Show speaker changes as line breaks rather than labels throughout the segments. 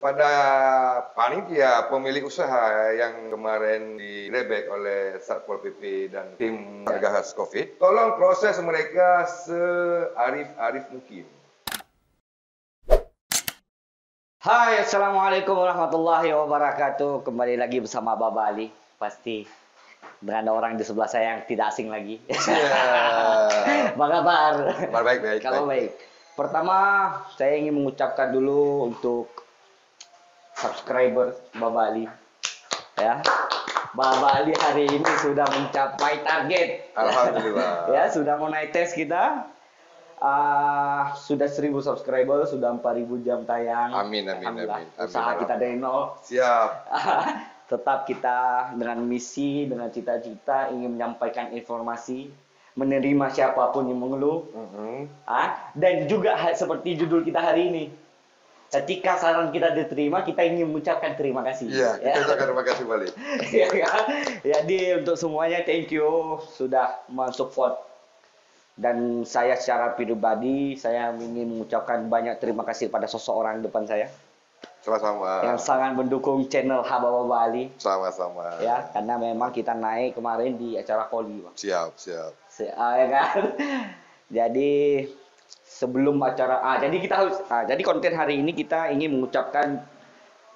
pada panitia pemilik usaha yang kemarin direbek oleh Satpol PP dan tim Satgas Covid, tolong proses mereka searif-arif mungkin.
Hai, Assalamualaikum warahmatullahi wabarakatuh. Kembali lagi bersama Baba Ali. Pasti dengan orang di sebelah saya yang tidak asing lagi. Apa kabar?
Baik.
Kalau baik. Pertama, saya ingin mengucapkan dulu untuk subscriber Baba Ali. Ya. Baba Ali hari ini sudah mencapai target.
Alhamdulillah.
Ya, sudah mau naik tes kita. Sudah 1000 subscriber, sudah 4000 jam tayang.
Amin.
Usaha kita dari nol.
Siap.
Tetap kita dengan misi, dengan cita-cita ingin menyampaikan informasi, menerima siapapun yang mengeluh. Dan juga seperti judul kita hari ini, ketika saran kita diterima, kita ingin mengucapkan terima kasih.
Iya, kita ucapkan terima kasih balik.
Jadi untuk semuanya thank you sudah mensupport. Dan saya secara pribadi, saya ingin mengucapkan banyak terima kasih pada seseorang depan saya.
Sama-sama.
Yang sangat mendukung channel Baba Ali.
Sama-sama.
Ya, karena memang kita naik kemarin di acara Poli, Bang.
Siap.
Ya kan? Jadi sebelum acara, jadi kita harus, jadi konten hari ini kita ingin mengucapkan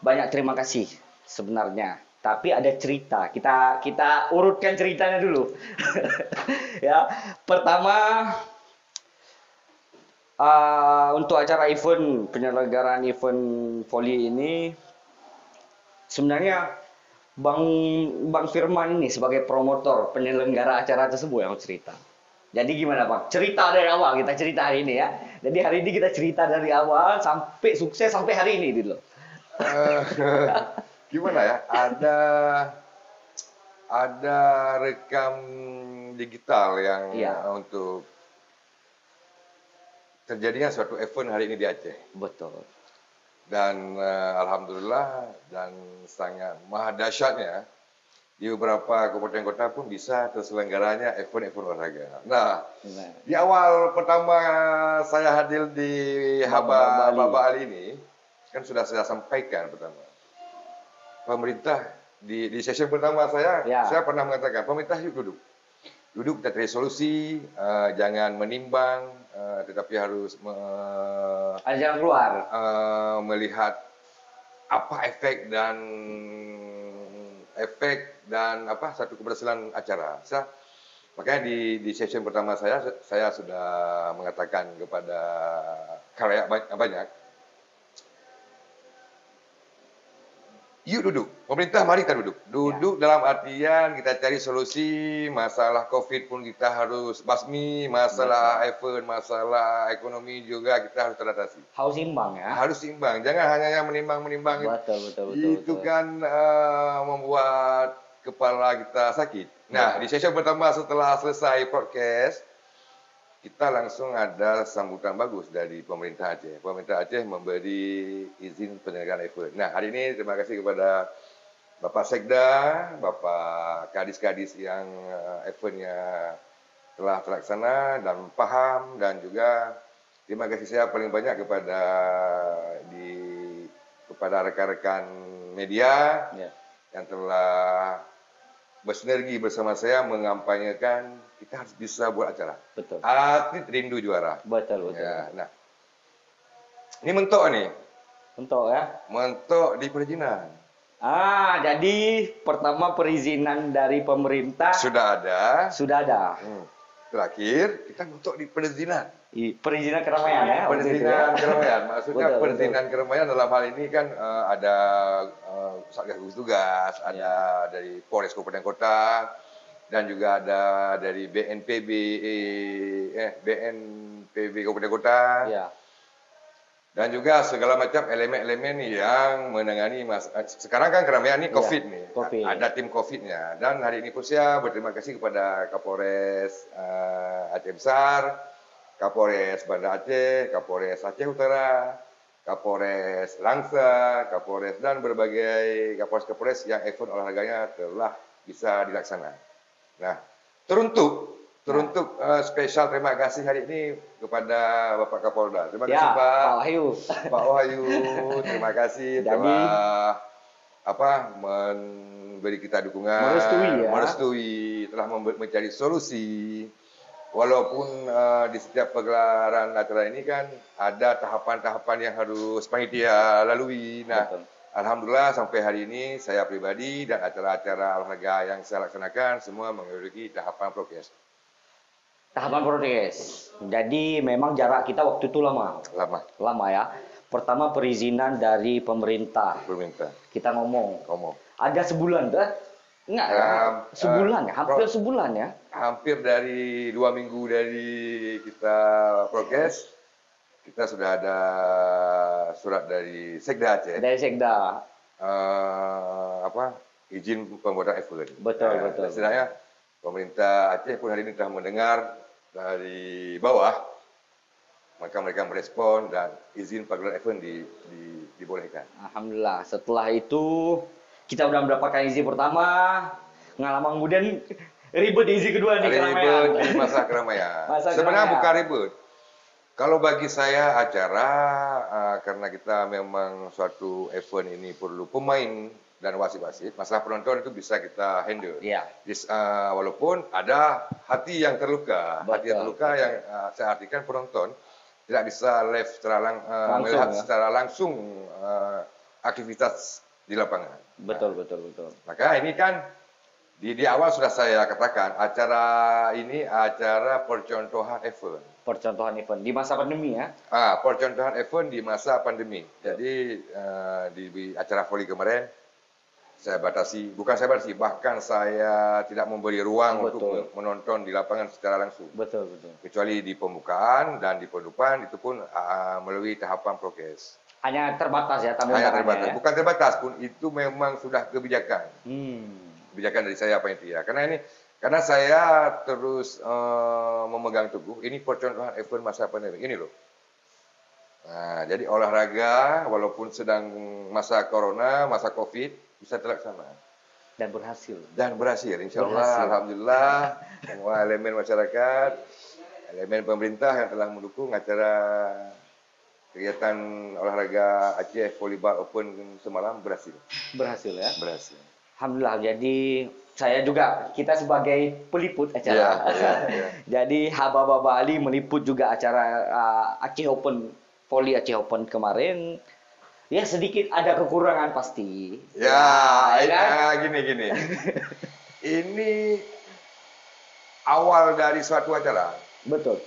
banyak terima kasih sebenarnya. Tapi ada cerita, kita urutkan ceritanya dulu. Ya, pertama untuk acara event, penyelenggaraan event voli ini, sebenarnya Bang Firman ini sebagai promotor penyelenggara acara tersebut yang cerita. Jadi gimana Bang? Cerita dari awal, kita cerita hari ini ya. Jadi hari ini kita cerita dari awal sampai sukses sampai hari ini dulu.
Gimana ya? Ada rekam digital yang untuk terjadinya suatu event hari ini di Aceh.
Betul.
Dan alhamdulillah dan sangat maha dahsyatnya di beberapa kabupaten kota pun bisa terselenggaranya event-event olahraga. Nah, di awal pertama saya hadir di Baba Ali ini, kan sudah saya sampaikan pertama. Pemerintah di sesi pertama saya pernah mengatakan pemerintah yuk duduk kita cari solusi, jangan menimbang, tetapi harus
jangan keluar,
melihat apa efek dan apa satu keberhasilan acara. Makanya di sesi pertama saya sudah mengatakan kepada khalayak banyak. Yuk duduk, pemerintah mari kita duduk dalam artian kita cari solusi, masalah COVID pun kita harus basmi, masalah event, masalah ekonomi juga kita harus teratasi.
Harus imbang ya?
Harus imbang, jangan hanya menimbang.
Betul.
Itu kan membuat kepala kita sakit. Nah, di sesi pertama setelah selesai podcast, kita langsung ada sambutan bagus dari pemerintah Aceh. Pemerintah Aceh memberi izin penyelenggaraan event. Nah, hari ini terima kasih kepada Bapak Sekda, Bapak Kadis-Kadis yang eventnya telah terlaksana dan paham, dan juga terima kasih saya paling banyak kepada rekan-rekan media yang telah bersinergi bersama saya mengampanyekan kita harus bisa buat acara.
Betul.
Atlet rindu juara.
Betul.
Ya, nah, ini mentok nih.
Mentok ya?
Mentok di perizinan.
Jadi pertama perizinan dari pemerintah
sudah ada. Terakhir kita mentok di perizinan.
Perizinan keramaian ya?
Perizinan keramaian. Maksudnya perizinan keramaian dalam hal ini kan ada Satgas Gugus Tugas, ada dari Polres Kabupaten Kota, dan juga ada dari BNPB Kabupaten Kota. Dan juga segala macam elemen-elemen yang menangani sekarang kan keramaian ini COVID nih. Ada tim COVID-nya. Dan hari ini pun saya berterima kasih kepada Kapolres Aceh Besar, Kapolres Banda Aceh, Kapolres Aceh Utara, Kapolres Langsa, Kapolres dan berbagai Kapolres yang event olahraganya telah bisa dilaksanakan. Nah, teruntuk Teruntuk spesial terima kasih hari ini kepada Bapak Kapolda. Terima kasih
Ya,
Pak.
Pak Wahyu.
Pak Wahyu, terima kasih telah memberi kita dukungan, merestui, telah mencari solusi. Walaupun di setiap pegelaran acara ini kan ada tahapan-tahapan yang harus panitia lalui. Nah, betul. Alhamdulillah sampai hari ini saya pribadi dan acara-acara olahraga yang saya laksanakan semua memiliki tahapan prokes.
Tahapan prokes. Jadi memang jarak kita waktu itu lama. Lama ya. Pertama perizinan dari pemerintah. Kita ngomong. Ada sebulan dah. Enggak ya? Sebulan ya? Hampir sebulan ya?
Hampir dari 2 minggu dari kita prokes, kita sudah ada surat dari Sekda Aceh.
Dari Sekda.
Izin pembuatan event.
Betul.
Sebenarnya pemerintah Aceh pun hari ini telah mendengar dari bawah, maka mereka merespon dan izin pagelaran event dibolehkan.
Alhamdulillah. Setelah itu kita sudah mendapatkan izin pertama, pengalaman kemudian ribet di izin kedua nih,
ribet di masa keramaian. Sebenarnya bukan ribet. Kalau bagi saya acara karena kita memang suatu event ini perlu pemain dan wasit-wasit, masalah penonton itu bisa kita handle.
Iya.
Walaupun ada hati yang terluka, yang saya artikan penonton tidak bisa live melihat secara langsung aktivitas di lapangan.
Betul.
Maka ini kan di awal sudah saya katakan acara ini acara percontohan event.
Percontohan event di masa pandemi ya?
Percontohan event di masa pandemi. Jadi di acara voli kemarin bukan saya batasi, bahkan saya tidak memberi ruang untuk menonton di lapangan secara langsung.
Betul.
Kecuali di pembukaan dan di penutupan itu pun melalui tahapan prokes.
Hanya terbatas ya tamu.
Hanya terbatas. Ya? Bukan terbatas pun, itu memang sudah kebijakan. Kebijakan dari saya panitia. Karena saya terus memegang teguh, ini percontohan event masa pandemi. Ini loh. Nah, jadi olahraga walaupun sedang masa corona, masa COVID, bisa terlaksana.
Dan berhasil.
Insya Allah, alhamdulillah, semua elemen masyarakat, elemen pemerintah yang telah mendukung acara kegiatan olahraga Aceh Volleyball Open semalam berhasil.
Berhasil ya?
Berhasil.
Alhamdulillah, jadi saya juga, kita sebagai peliput acara. Ya. Jadi Hababa Bali meliput juga acara Aceh Open, Volley Aceh Open kemarin. Ya sedikit ada kekurangan pasti.
Gini. Ini awal dari suatu acara.
Betul.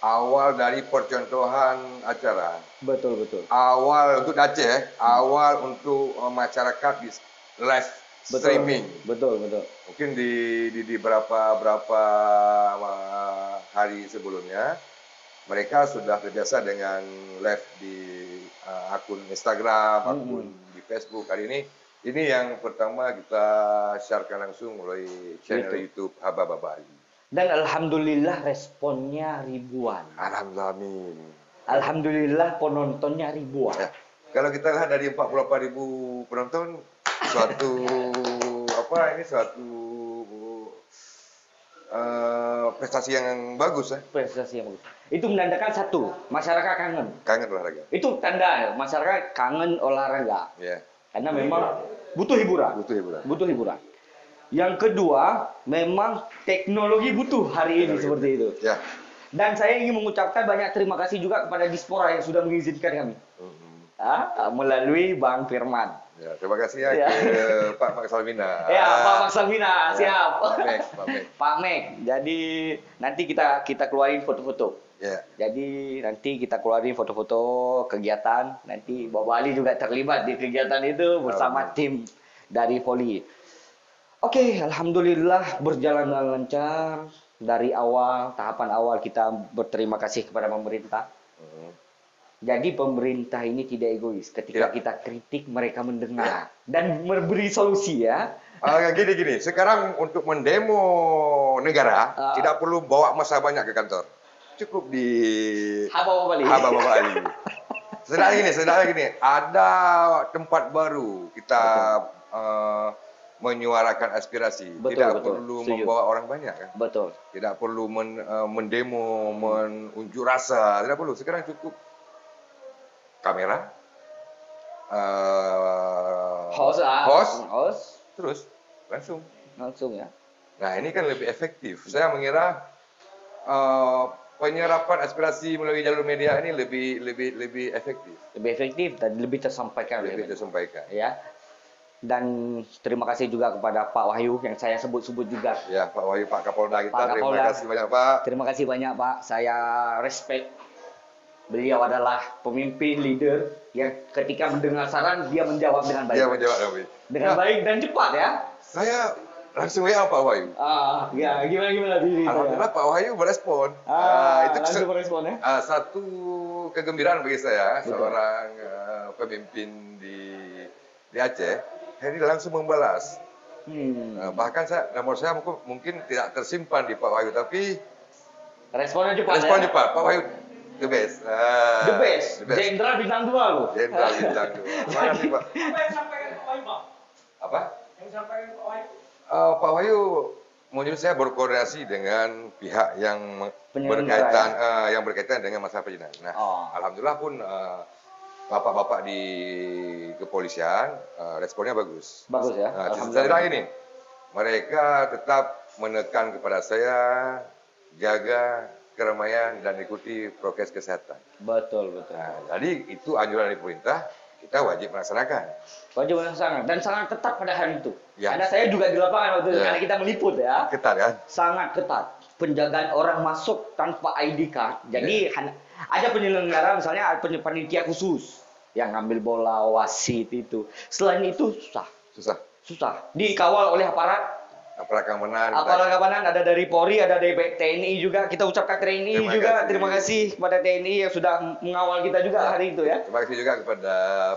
Awal dari percontohan acara.
Betul.
Awal untuk Aceh, awal untuk masyarakat di live streaming.
Betul.
Mungkin di berapa hari sebelumnya mereka sudah terbiasa dengan live di akun Instagram, akun di Facebook. Hari ini yang pertama kita sharekan langsung melalui channel YouTube Hababa Bali.
Dan alhamdulillah responnya ribuan. Alhamdulillah penontonnya ribuan.
Ya. Kalau kita lihat dari 48.000 penonton, suatu prestasi yang bagus ya.
Prestasi yang bagus. Itu menandakan satu, masyarakat kangen.
Kangen olahraga.
Itu tanda masyarakat kangen olahraga.
Ya.
Karena memang butuh hiburan. Yang kedua, memang teknologi butuh hari ini seperti itu.
Ya.
Dan saya ingin mengucapkan banyak terima kasih juga kepada Dispora yang sudah mengizinkan kami. Melalui Bang Firman.
Ya, terima kasih ya ke Pak Mak Salmina.
Ya, Pak Mak Salmina, siap.
Pak Mek.
Jadi nanti kita keluarin foto-foto.
Ya.
Jadi nanti kita keluarin foto-foto kegiatan. Nanti Bapak Ali juga terlibat di kegiatan itu bersama tim dari Volley. Oke, alhamdulillah berjalan dengan lancar. Dari awal, tahapan awal kita berterima kasih kepada pemerintah. Jadi pemerintah ini tidak egois. Ketika kita kritik, mereka mendengar dan memberi solusi ya.
Gini. Sekarang untuk mendemo negara tidak perlu bawa masa banyak ke kantor. Cukup di Hababa Bali. Sedangkan gini, ada tempat baru kita menyuarakan aspirasi.
Betul,
Tidak
betul.
perlu
Setuju.
membawa orang banyak kan.
Betul.
Tidak perlu mendemo, menunjuk rasa. Tidak perlu. Sekarang cukup kamera, host, terus
langsung ya.
Nah ini kan lebih efektif. Saya mengira penyerapan aspirasi melalui jalur media ini lebih efektif.
Lebih efektif dan lebih tersampaikan.
Lebih tersampaikan.
Ya. Dan terima kasih juga kepada Pak Wahyu yang saya sebut-sebut juga.
Ya, Pak Wahyu, Pak Kapolda kita.
Pak Kapolda.
Terima kasih banyak, Pak.
Terima kasih banyak, Pak. Saya respect. Beliau adalah pemimpin, leader yang ketika mendengar saran dia menjawab dengan baik.
Dia menjawab dengan baik.
Dengan baik dan cepat ya.
Saya langsung WA Pak Wahyu.
Ya gimana diri.
Alhamdulillah Pak Wahyu berespon.
Itu langsung berespon ya.
Satu kegembiraan bagi saya, seorang pemimpin di Aceh. Jadi langsung membalas. Bahkan nomor saya mungkin tidak tersimpan di Pak Wahyu, tapi
responnya cepat.
Respon cepat. Pak Wahyu the best.
The best. Jenderal bintang 2 loh.
Jenderal bintang 2. Terima kasih Pak.
Apa yang disampaikan Pak Wahyu, Pak?
Apa?
Yang disampaikan Pak Wahyu?
Pak Wahyu menyuruh saya berkoordinasi dengan pihak yang berkaitan dengan masalah perizinan. Nah, alhamdulillah pun bapak-bapak di kepolisian responnya bagus.
Bagus ya.
Saya bilang ini, mereka tetap menekan kepada saya jaga keramaian dan ikuti prokes kesehatan.
Betul.
Nah, jadi itu anjuran dari pemerintah, kita wajib melaksanakan.
Wajib melaksanakan dan sangat ketat pada hari itu.
Ya.
Karena saya juga di lapangan waktu itu karena kita meliput ya.
Ketat kan?
Sangat ketat. Penjagaan orang masuk tanpa ID card. Jadi ada penyelenggara misalnya ada panitia khusus yang ngambil bola, wasit itu. Selain itu susah. Dikawal oleh aparat keamanan, ada dari Polri, ada dari TNI juga. Kita ucapkan TNI terima kasih kepada TNI yang sudah mengawal kita juga hari itu ya.
Terima kasih juga kepada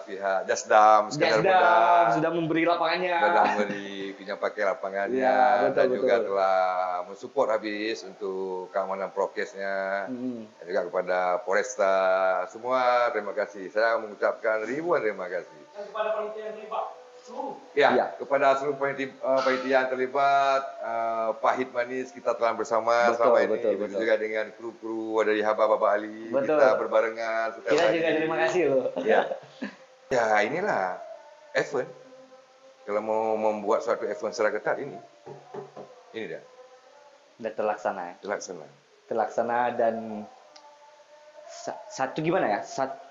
pihak Jasdam
sudah memberi lapangannya.
Sudah memberi pinjam pakai lapangannya dan juga telah mensupport habis untuk keamanan prokesnya. Dan juga kepada Polresta semua terima kasih. Saya mengucapkan ribuan terima kasih.
Dan kepada panitia yang terlibat.
Kepada seluruh panitia yang terlibat, pahit manis kita telah bersama selama ini. Betul. Juga dengan kru-kru dari Haba Baba Ali, kita berbarengan.
Kita juga terima kasih loh.
Ya inilah event. Kalau mau membuat suatu event secara ketat ini dah.
Dan terlaksana ya. Terlaksana dan satu gimana ya? Satu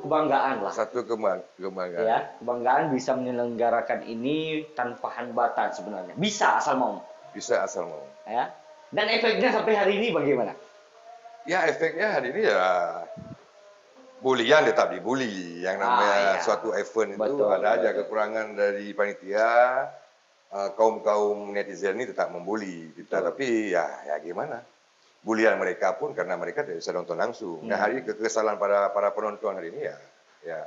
kebanggaan lah.
Satu kebanggaan.
Ya, kebanggaan bisa menyelenggarakan ini tanpa hambatan sebenarnya. Bisa asal mau. Ya. Dan efeknya sampai hari ini bagaimana?
Ya, efeknya hari ini ya bulian tetap dibully. Yang namanya suatu event itu ada aja kekurangan dari panitia. Kaum netizen ini tetap membuli kita, tapi ya gimana? Bulian mereka pun karena mereka tidak bisa nonton langsung. Nah, hari kekesalan para penonton hari ini ya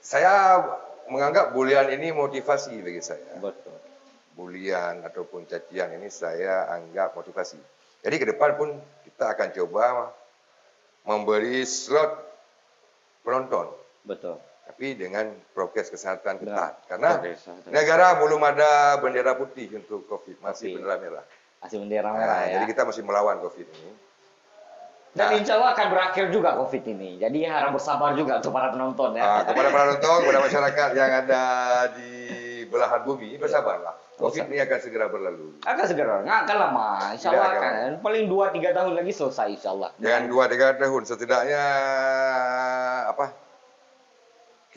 saya menganggap bulian ini motivasi bagi saya.
Betul.
Bulian ataupun cacian ini saya anggap motivasi. Jadi ke depan pun kita akan coba memberi slot penonton.
Betul.
Tapi dengan prokes kesehatan ketat. Karena negara belum ada bendera putih untuk COVID, masih bendera merah.
Masih bendera merah ya.
Jadi kita masih melawan COVID ini.
Dan insya Allah akan berakhir juga COVID ini. Jadi harap bersabar juga untuk para penonton ya.
Kepada para penonton, kepada masyarakat yang ada di belahan bumi, bersabarlah. COVID ini akan segera berlalu.
Nggak akan lama. Insya Allah akan. Paling 2-3 tahun lagi selesai insya Allah.
Jangan 2-3 tahun, setidaknya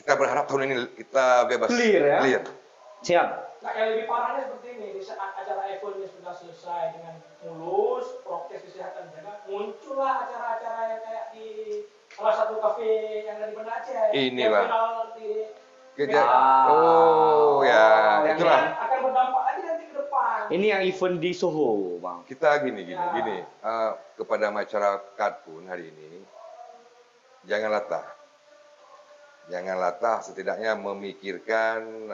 kita berharap tahun ini kita bebas.
Clear ya. Siap.
Nah, yang lebih parahnya seperti ini, di saat acara eventnya sudah selesai dengan mulus, prokes kesehatan jaga, muncullah acara-acara yang kayak di salah satu kafe yang ada di Banda Aceh.
Inilah.
Itulah. Akan berdampak lagi nanti ke depan.
Ini yang event di Soho, Bang.
Kita gini. Kepada masyarakat pun hari ini, jangan latah setidaknya memikirkan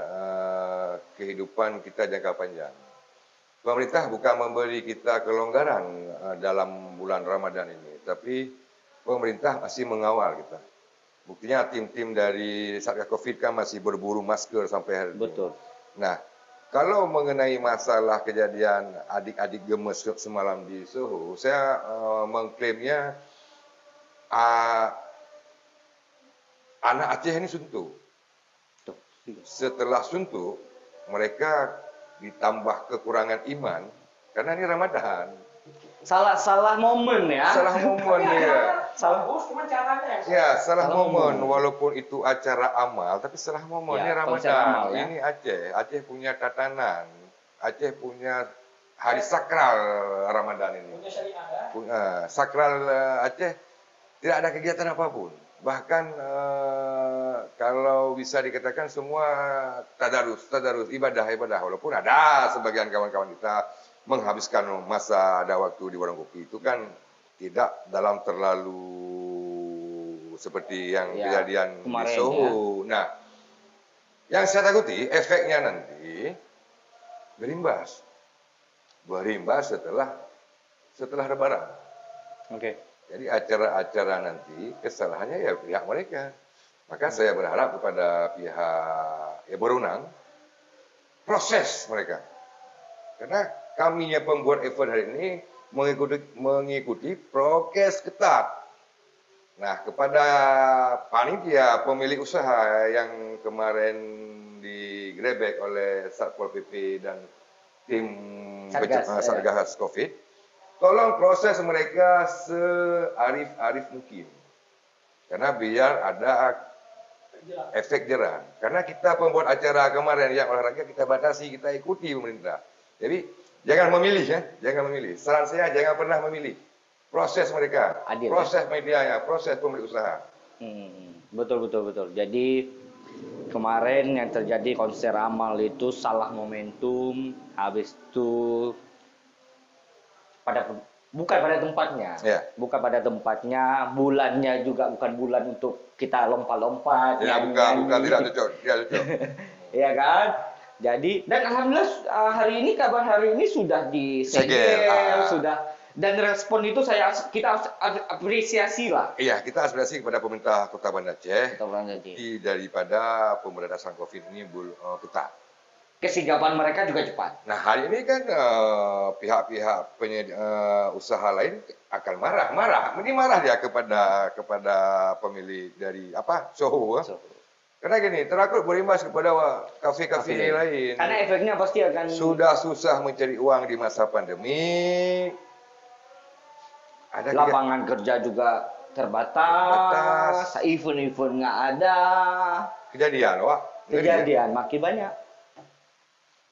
kehidupan kita jangka panjang. Pemerintah bukan memberi kita kelonggaran dalam bulan Ramadan ini, tapi pemerintah masih mengawal kita. Buktinya tim-tim dari Satgas Covid kan masih berburu masker sampai hari ini.
Betul.
Nah, kalau mengenai masalah kejadian adik-adik gemes semalam di Soho, saya mengklaimnya anak Aceh ini suntuk. Setelah suntuk, mereka ditambah kekurangan iman karena ini Ramadan.
Salah momen ya.
Salah momen ya.
Salah bos, cuma caranya.
Ya, salah
Salah
momen.
momen.
Walaupun itu acara amal, tapi salah momen.
Ya,
Ini
konsep
Ramadan.
amal, ya.
Ini Aceh. Aceh punya tatanan. Aceh punya hari sakral Ramadan ini.
Punya syariah ya.
Sakral Aceh tidak ada kegiatan apapun. Bahkan kalau bisa dikatakan semua tadarus, ibadah. Walaupun ada sebagian kawan-kawan kita menghabiskan masa ada waktu di warung kopi itu kan tidak dalam terlalu seperti yang kejadian di Soho. Nah, yang saya takuti efeknya nanti berimbas setelah Lebaran.
Oke.
Jadi acara-acara nanti kesalahannya ya pihak mereka. Maka saya berharap kepada pihak yang berwenang proses mereka. Karena kami yang pembuat event hari ini mengikuti prokes ketat. Nah, kepada panitia pemilik usaha yang kemarin digrebek oleh Satpol PP dan tim Satgas Covid, tolong proses mereka searif-arif mungkin. Karena biar ada efek jerah. Karena kita pembuat acara kemarin yang olahraga kita batasi, kita ikuti pemerintah. Jadi jangan memilih ya, jangan memilih. Saran saya jangan pernah memilih. Proses mereka,
Adil,
proses medianya, proses pemilik usaha.
Betul. Jadi kemarin yang terjadi konser amal itu salah momentum, habis itu bukan pada tempatnya.
Ya.
Bukan pada tempatnya, bulannya juga bukan bulan untuk kita lompat-lompat.
Ya, bukan tidak cocok.
Iya kan? Jadi dan alhamdulillah kabar hari ini sudah disegel, sudah, dan respon itu kita apresiasi lah.
Iya, kita apresiasi kepada pemerintah Kota Banda Aceh. Daripada pemberantasan Covid ini ketat.
Kesigapan mereka juga cepat.
Nah, hari ini kan pihak-pihak usaha lain akan marah. Ini marah dia kepada pemilik dari Soho. Karena gini, terakut berimbas kepada kafe-kafe lain.
Karena efeknya pasti akan
sudah susah mencari uang di masa pandemi.
Lapangan kerja juga terbatas. Event-event nggak ada.
Kejadian,
makin banyak.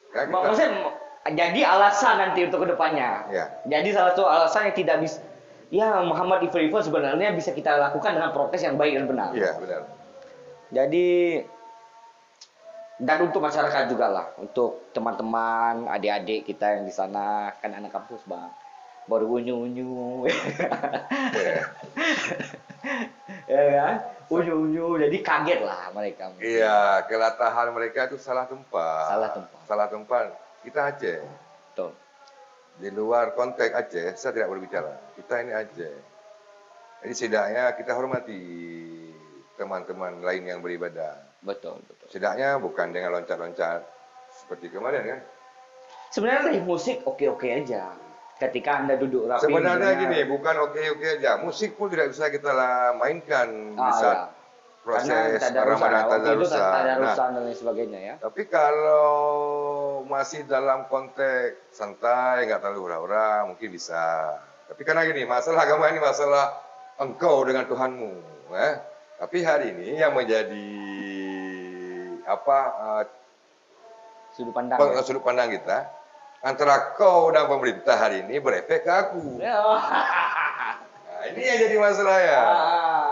Maksudnya jadi alasan nanti untuk kedepannya.
Ya.
Jadi salah satu alasan yang tidak bisa. Ya, Muhammad event sebenarnya bisa kita lakukan dengan prokes yang baik dan benar.
Iya, benar.
Jadi, dan untuk masyarakat juga lah, untuk teman-teman, adik-adik kita yang di sana, kan anak kampus bang, baru unyu-unyu, ya kan, unyu-unyu, jadi kaget lah mereka.
Iya, kelatahan mereka itu salah tempat. Salah tempat. Kita Aceh.
Betul.
Di luar konteks Aceh, saya tidak berbicara. Kita ini Aceh. Jadi setidaknya kita hormati teman-teman lain yang beribadah.
Betul.
Setidaknya bukan dengan loncat-loncat seperti kemarin kan.
Sebenarnya live musik oke-oke aja. Ketika Anda duduk rapi.
Sebenarnya gini, bukan oke-oke aja. Musik pun tidak bisa kita mainkan di saat proses Ramadan
tadarusan dan lain sebagainya ya.
Tapi kalau masih dalam konteks santai, nggak terlalu hura-hura, mungkin bisa. Tapi karena gini, masalah agama ini masalah engkau dengan Tuhanmu. Tapi hari ini yang menjadi sudut pandang kita antara kau dan pemerintah hari ini berefek ke aku. Nah, ini yang jadi masalah ya.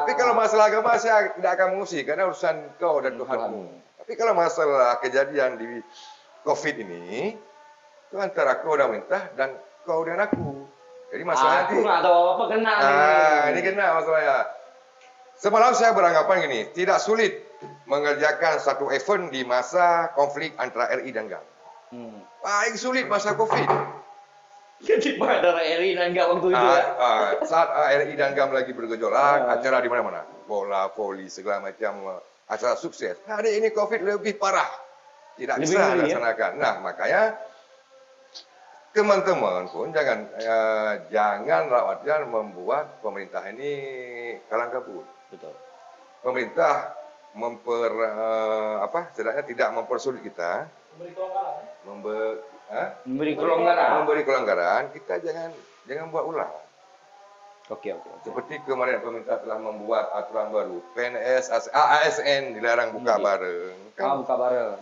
Tapi kalau masalah agama saya tidak akan mengusik karena urusan kau dan Tuhanmu. Tapi kalau masalah kejadian di Covid ini itu antara kau dan pemerintah dan kau dan aku. Jadi masalahnya
aku nggak tahu apa kena
ini kena masalahnya. Semalam saya beranggapan gini, tidak sulit mengerjakan satu event di masa konflik antara RI dan GAM. Paling sulit masa Covid.
Jadi antara RI dan GAM waktu itu ya?
Saat RI dan GAM lagi bergejolak, acara di mana-mana. bola, voli, segala macam acara sukses. Hari ini COVID lebih parah. Tidak
Lebih
bisa
ngeri, ya?
dilaksanakan. Nah, makanya teman-teman pun jangan rawatkan membuat pemerintah ini kalang kabut.
Betul.
Pemerintah setidaknya tidak mempersulit kita,
Memberi kelonggaran ya?
Memberi kelonggaran.
memberi kelonggaran. Kita jangan buat ulang.
Oke.
Seperti kemarin pemerintah telah membuat aturan baru, PNS, ASN dilarang buka bareng.
Buka bareng,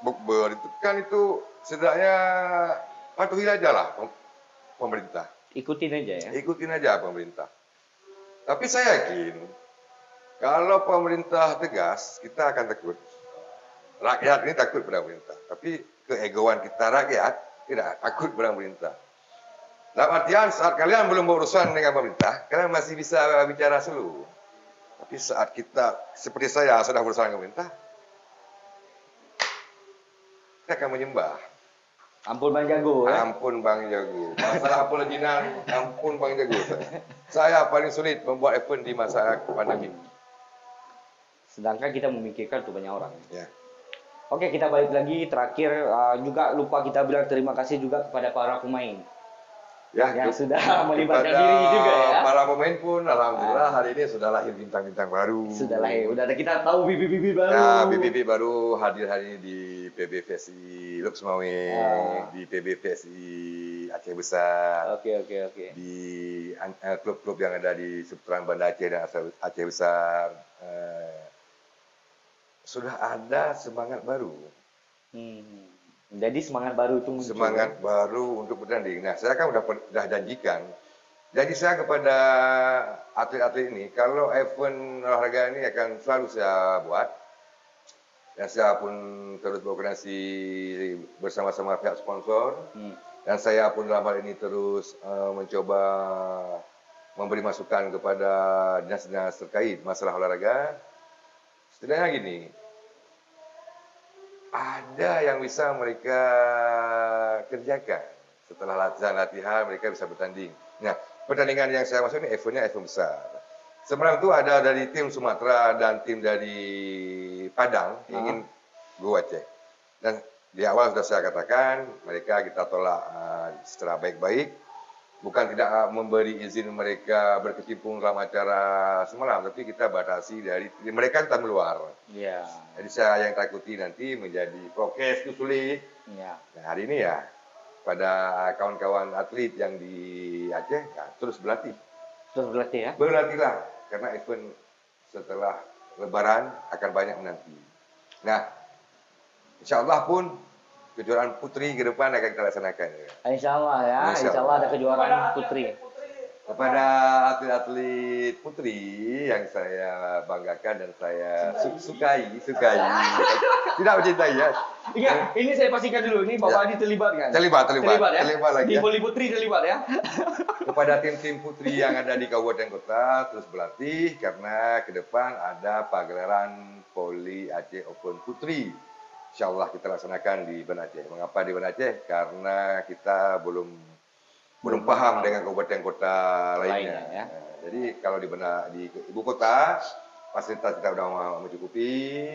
Bukber itu setidaknya patuhi aja lah pemerintah.
Ikutin aja ya.
Ikutin aja pemerintah. Tapi saya yakin kalau pemerintah tegas, kita akan takut. Rakyat ini takut pada pemerintah. Tapi keegoan kita rakyat tidak takut pada pemerintah. Dalam artian saat kalian belum berurusan dengan pemerintah, kalian masih bisa bicara selu. Tapi saat kita, seperti saya, sudah berurusan dengan pemerintah, kita akan menyembah.
Ampun Bang Jago.
Ampun Bang Jago. Masalah apologinan, ampun Bang Jago. Saya paling sulit membuat event di masa pandemi.
Sedangkan kita memikirkan tuh banyak orang.
Ya.
Oke, kita balik lagi. Terakhir juga lupa kita bilang terima kasih juga kepada para pemain.
Ya,
yang sudah melibatkan diri juga ya.
Para pemain pun alhamdulillah hari ini sudah lahir bintang-bintang baru.
Sudah lahir. Udah kita tahu bibit-bibit baru.
Nah, bibit-bibit baru hadir hari ini di PBVSI Luk Semawe, di PBVSI Aceh Besar.
Oke.
Di klub-klub yang ada di seputaran Banda Aceh dan Aceh Besar. Sudah ada semangat baru.
Jadi semangat baru itu muncul.
Semangat baru untuk bertanding. Nah, saya kan sudah janjikan. Jadi saya kepada atlet-atlet ini, kalau event olahraga ini akan selalu saya buat. Dan saya pun terus berkoordinasi bersama-sama pihak sponsor. Dan saya pun dalam hal ini terus mencoba memberi masukan kepada dinas-dinas terkait masalah olahraga. Setidaknya gini, ada yang bisa mereka kerjakan. Setelah latihan mereka bisa bertanding. Nah, pertandingan yang saya maksud ini eventnya event besar. Semalam itu ada dari tim Sumatera dan tim dari Padang yang ingin go Aceh. Dan di awal sudah saya katakan, mereka kita tolak secara baik-baik. Bukan tidak memberi izin mereka berkecimpung dalam acara semalam, tapi kita batasi dari mereka tetap keluar.
Iya.
Jadi saya yang takuti nanti menjadi prokes itu sulit.
Iya.
Nah, hari ini ya pada kawan-kawan atlet yang di Aceh terus berlatih.
Terus berlatih ya?
Berlatihlah karena event setelah Lebaran akan banyak menanti. Nah, insya Allah pun kejuaraan putri ke depan akan kita laksanakan.
Insya Allah ya, insya Allah ada kejuaraan putri.
Kepada atlet-atlet putri yang saya banggakan dan saya sukai. Tidak mencintai ya.
Ingat, ini saya pastikan dulu, ini Bapak Adi terlibat kan?
Terlibat
ya?
Terlibat lagi.
Di voli putri terlibat ya?
Kepada tim-tim putri yang ada di kabupaten kota terus berlatih karena ke depan ada pagelaran voli Aceh Open Putri. Insya Allah kita laksanakan di Banda Aceh. Mengapa di Banda Aceh? Karena kita belum paham dengan kabupaten kota lainnya.
Ya?
Jadi kalau di ibu kota fasilitas kita sudah mencukupi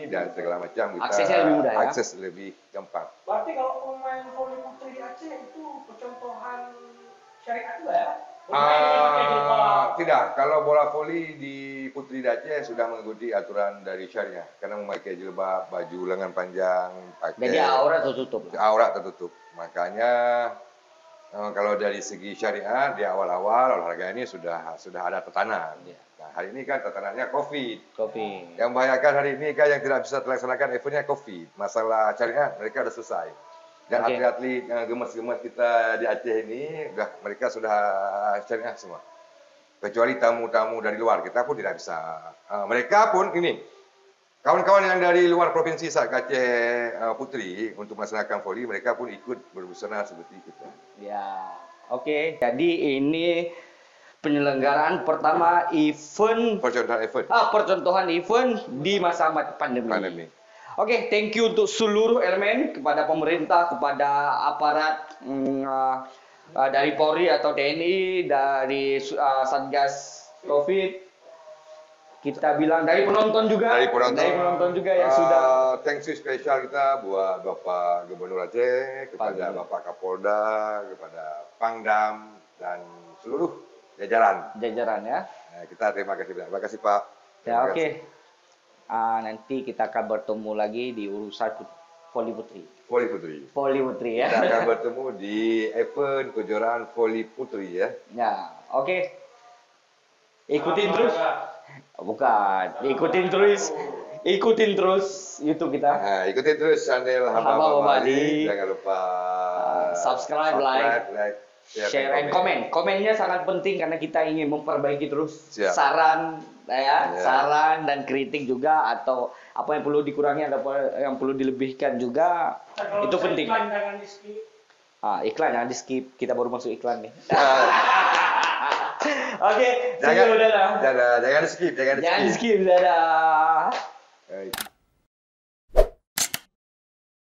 dan segala macam kita
aksesnya lebih mudah ya?
Akses lebih gampang.
Berarti kalau pemain voli putri di Aceh itu percontohan syariat juga ya?
Tidak, kalau bola voli di putri di Aceh sudah mengikuti aturan dari syariah karena memakai jilbab, baju lengan panjang, pakai.
Jadi aurat tertutup.
Aurat tertutup. Makanya kalau dari segi syariat di awal-awal olahraga ini sudah ada tatanan. Nah, hari ini kan tatanannya COVID. Yang membahayakan hari ini kan yang tidak bisa terlaksanakan eventnya COVID. Masalah syariat mereka sudah selesai. Dan atlet-atlet gemes-gemes kita di Aceh ini, mereka sudah syariah semua. Kecuali tamu-tamu dari luar, kita pun tidak bisa. Mereka pun ini, kawan-kawan yang dari luar provinsi Aceh Putri untuk melaksanakan voli, mereka pun ikut berbusana seperti kita.
Ya, oke. Jadi ini penyelenggaraan pertama event. Percontohan event di masa pandemi. Oke, thank you untuk seluruh elemen, kepada pemerintah, kepada aparat dari Polri atau TNI, dari Satgas COVID. kita bilang dari penonton juga.
Dari penonton
juga yang sudah.
Thanks you spesial kita buat Bapak Gubernur Aceh, kepada Bapak Kapolda, kepada Pangdam dan seluruh jajaran.
Jajaran ya.
Nah, kita terima kasih. Terima kasih Pak.
Ya oke. Nanti kita akan bertemu lagi di urusan voli putri. Voli putri ya.
Kita akan bertemu di event kejuaraan voli putri ya.
Ya, oke. Ikutin terus. Bukan, ikutin terus YouTube kita.
Nah, ikutin terus channel Haba Bali. Jangan lupa
subscribe, like, share, and comment. Komennya sangat penting karena kita ingin memperbaiki terus. Saran saran dan kritik juga, atau apa yang perlu dikurangi, ada apa yang perlu dilebihkan juga. Itu penting.
Iklan jangan di skip.
Iklan jangan di skip. Kita baru masuk iklan nih. Oke,
jangan skip,
jangan di skip, dadah.